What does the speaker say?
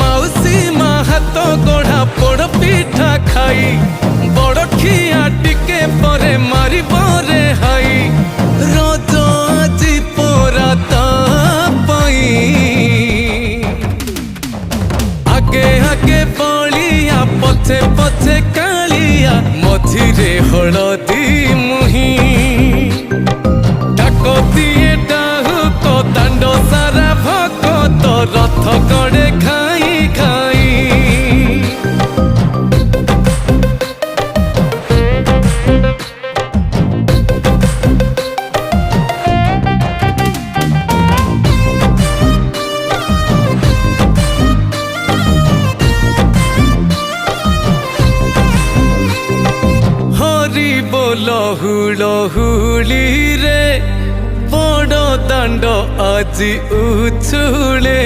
माउसी माँ हाथ गढ़ा पोड़ पिठा खाई बड़ खिया टिके परे मारी बरे हाई रज आजी पोरा तापई आगे आगे बलिया पछे पछे कालिया मझिरे हलदी मुही डाकतिए डाहुक दांड सारा भगत रथ गड़े खाई खाई हरि बोल हुलहुली रे बड़ दांड আজি उछुले।